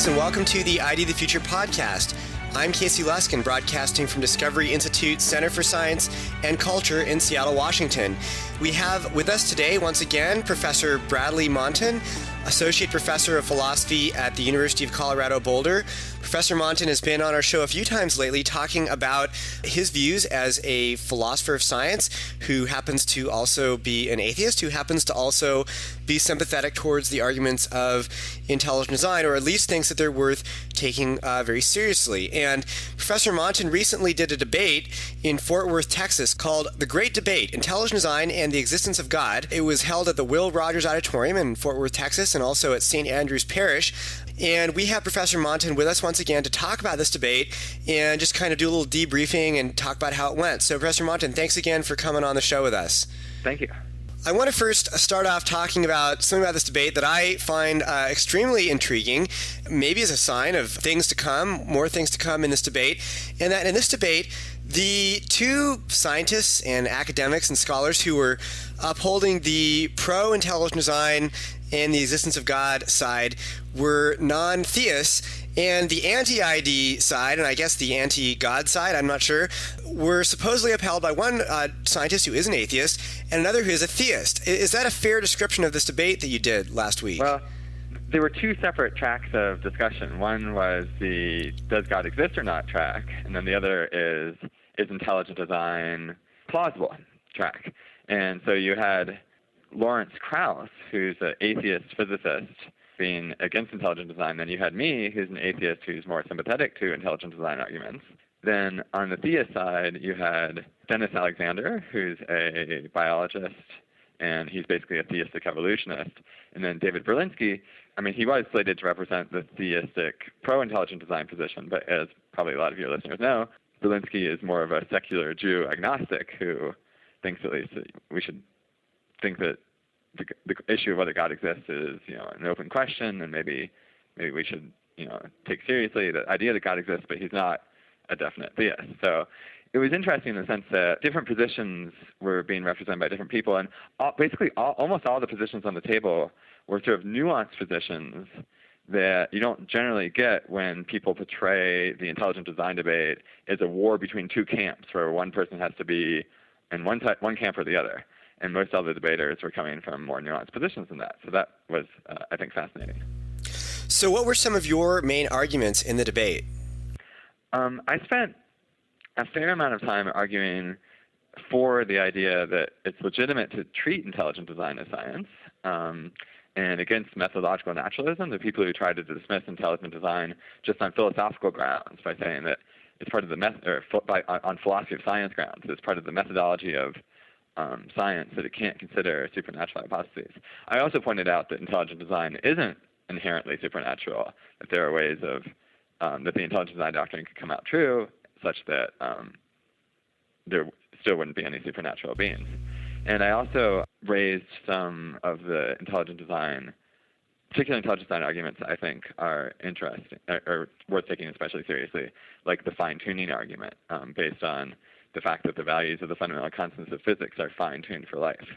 Greetings and welcome to the ID of the Future podcast. I'm Casey Luskin, broadcasting from Discovery Institute Center for Science and Culture in Seattle, Washington. We have with us today, once again, Professor Bradley Monton, Associate Professor of Philosophy at the University of Colorado Boulder. Professor Monton has been on our show a few times lately talking about his views as a philosopher of science who happens to also be an atheist, who happens to also be sympathetic towards the arguments of intelligent design, or at least thinks that they're worth taking very seriously. And Professor Monton recently did a debate in Fort Worth, Texas called The Great Debate, Intelligent Design and the Existence of God. It was held at the Will Rogers Auditorium in Fort Worth, Texas, and also at St. Andrew's Parish. And we have Professor Monton with us once again to talk about this debate and just kind of do a little debriefing and talk about how it went. So Professor Monton, thanks again for coming on the show with us. Thank you. I want to first start off talking about something about this debate that I find extremely intriguing, maybe as a sign of things to come, more things to come in this debate, and that in this debate, the two scientists and academics and scholars who were upholding the pro-intelligent design and the existence of God side were non-theists, and the anti-ID side, and I guess the anti-God side, I'm not sure, were supposedly upheld by one scientist who is an atheist and another who is a theist. Is that a fair description of this debate that you did last week? Well, there were two separate tracks of discussion. One was the does God exist or not track, and then the other is intelligent design plausible track. And so you had Lawrence Krauss, who's an atheist physicist, being against intelligent design. Then you had me, who's an atheist who's more sympathetic to intelligent design arguments. Then on the theist side, you had Dennis Alexander, who's a biologist, and he's basically a theistic evolutionist. And then David Berlinski, I mean, he was slated to represent the theistic pro-intelligent design position, but as probably a lot of your listeners know, Berlinski is more of a secular Jew agnostic who thinks at least that we should think that the issue of whether God exists is, an open question, and maybe we should, take seriously the idea that God exists, but he's not a definite theist. So it was interesting in the sense that different positions were being represented by different people, and almost all the positions on the table were sort of nuanced positions that you don't generally get when people portray the intelligent design debate as a war between two camps, where one person has to be in one camp or the other. And most of the debaters were coming from more nuanced positions than that. So that was, I think, fascinating. So what were some of your main arguments in the debate? I spent a fair amount of time arguing for the idea that it's legitimate to treat intelligent design as science, and against methodological naturalism, the people who try to dismiss intelligent design just on philosophical grounds by saying that it's part of the on philosophy of science grounds, it's part of the methodology of science, that it can't consider supernatural hypotheses. I also pointed out that intelligent design isn't inherently supernatural, that there are ways of that the intelligent design doctrine could come out true such that there still wouldn't be any supernatural beings. And I also raised some of the particular intelligent design arguments I think are interesting, or worth taking especially seriously, like the fine-tuning argument based on the fact that the values of the fundamental constants of physics are fine-tuned for life.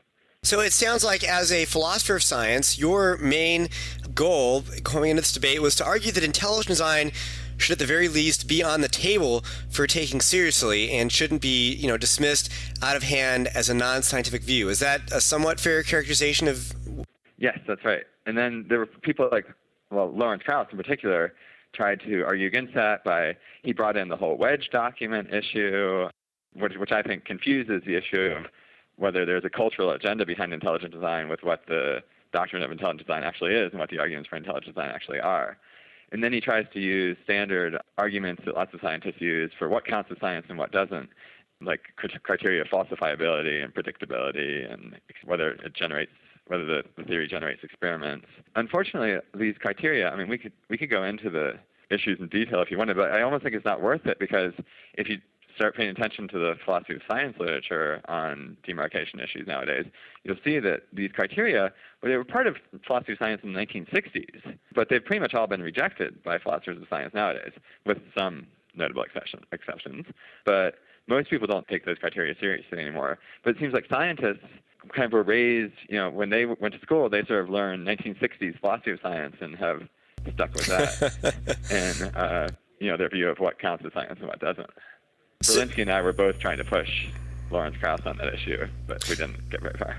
So it sounds like, as a philosopher of science, your main goal going into this debate was to argue that intelligent design should at the very least be on the table for taking seriously and shouldn't be, dismissed out of hand as a non-scientific view. Is that a somewhat fair characterization of? Yes, that's right. And then there were people like, Lawrence Krauss in particular, tried to argue against that he brought in the whole wedge document issue, which I think confuses the issue of whether there's a cultural agenda behind intelligent design with what the doctrine of intelligent design actually is and what the arguments for intelligent design actually are. And then he tries to use standard arguments that lots of scientists use for what counts as science and what doesn't, like criteria of falsifiability and predictability, and whether the theory generates experiments. Unfortunately, these criteria, I mean, we could go into the issues in detail if you wanted, but I almost think it's not worth it, because if you start paying attention to the philosophy of science literature on demarcation issues nowadays, you'll see that these criteria, they were part of philosophy of science in the 1960s, but they've pretty much all been rejected by philosophers of science nowadays, with some notable exceptions. But most people don't take those criteria seriously anymore. But it seems like scientists kind of were raised, when they went to school, they sort of learned 1960s philosophy of science and have stuck with that, and their view of what counts as science and what doesn't. Berlinski and I were both trying to push Lawrence Krauss on that issue, but we didn't get very far.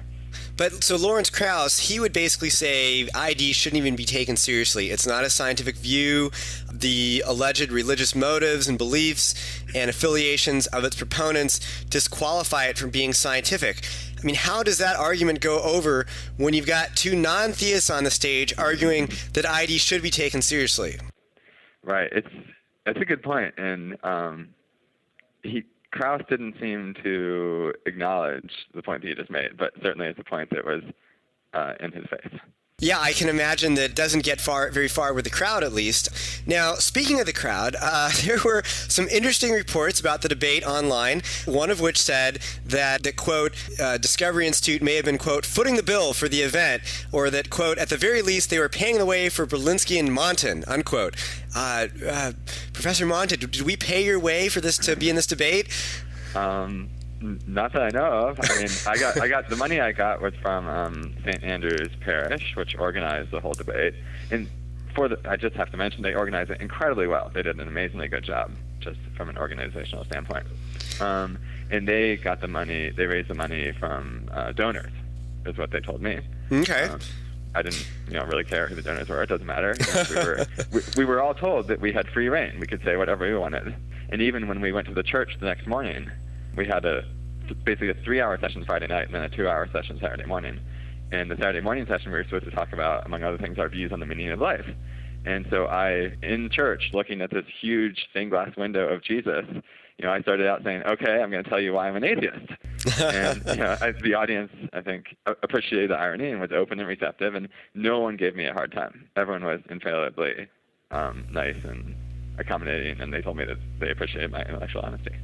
But so Lawrence Krauss, he would basically say ID shouldn't even be taken seriously. It's not a scientific view. The alleged religious motives and beliefs and affiliations of its proponents disqualify it from being scientific. I mean, how does that argument go over when you've got two non-theists on the stage arguing that ID should be taken seriously? Right. That's a good point. And Krauss didn't seem to acknowledge the point that you just made, but certainly it's a point that was in his face. Yeah, I can imagine that it doesn't get very far with the crowd, at least. Now, speaking of the crowd, there were some interesting reports about the debate online, one of which said that, quote, Discovery Institute may have been, quote, footing the bill for the event, or that, quote, at the very least, they were paying the way for Berlinski and Monton, unquote. Professor Monton, did we pay your way for this to be in this debate? Not that I know of. I mean, I got the money I got was from St. Andrew's Parish, which organized the whole debate. And I just have to mention, they organized it incredibly well. They did an amazingly good job, just from an organizational standpoint. And they got the money. They raised the money from donors, is what they told me. Okay. I didn't, really care who the donors were. It doesn't matter. We were all told that we had free reign. We could say whatever we wanted. And even when we went to the church the next morning, we had basically a 3-hour session Friday night and then a 2-hour session Saturday morning. And the Saturday morning session, we were supposed to talk about, among other things, our views on the meaning of life. And so in church, looking at this huge stained glass window of Jesus, I started out saying, okay, I'm going to tell you why I'm an atheist. And the audience, I think, appreciated the irony and was open and receptive, and no one gave me a hard time. Everyone was infallibly nice and accommodating, and they told me that they appreciated my intellectual honesty.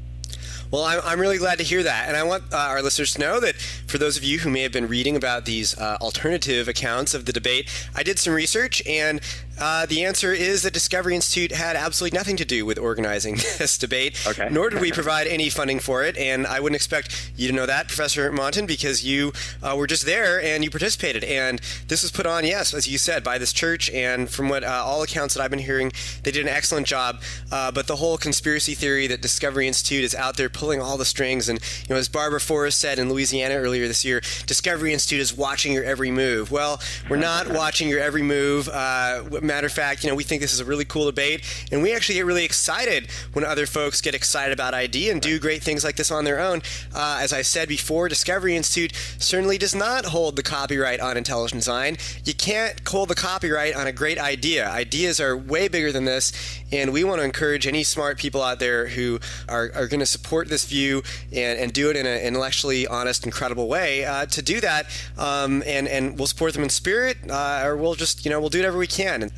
Well, I'm really glad to hear that. And I want our listeners to know that for those of you who may have been reading about these alternative accounts of the debate, I did some research, and the answer is that Discovery Institute had absolutely nothing to do with organizing this debate, okay. Nor did we provide any funding for it. And I wouldn't expect you to know that, Professor Monton, because you were just there and you participated. And this was put on, yes, as you said, by this church. And from what all accounts that I've been hearing, they did an excellent job. But the whole conspiracy theory that Discovery Institute is out there pulling all the strings, and as Barbara Forrest said in Louisiana earlier this year, Discovery Institute is watching your every move. Well, we're not watching your every move. Matter of fact, we think this is a really cool debate, and we actually get really excited when other folks get excited about ID and do great things like this on their own. As I said before, Discovery Institute certainly does not hold the copyright on intelligent design. You can't hold the copyright on a great idea. Ideas are way bigger than this, and we want to encourage any smart people out there who are going to support this view and do it in an intellectually honest and credible way to do that, and we'll support them in spirit, or we'll just we'll do whatever we can.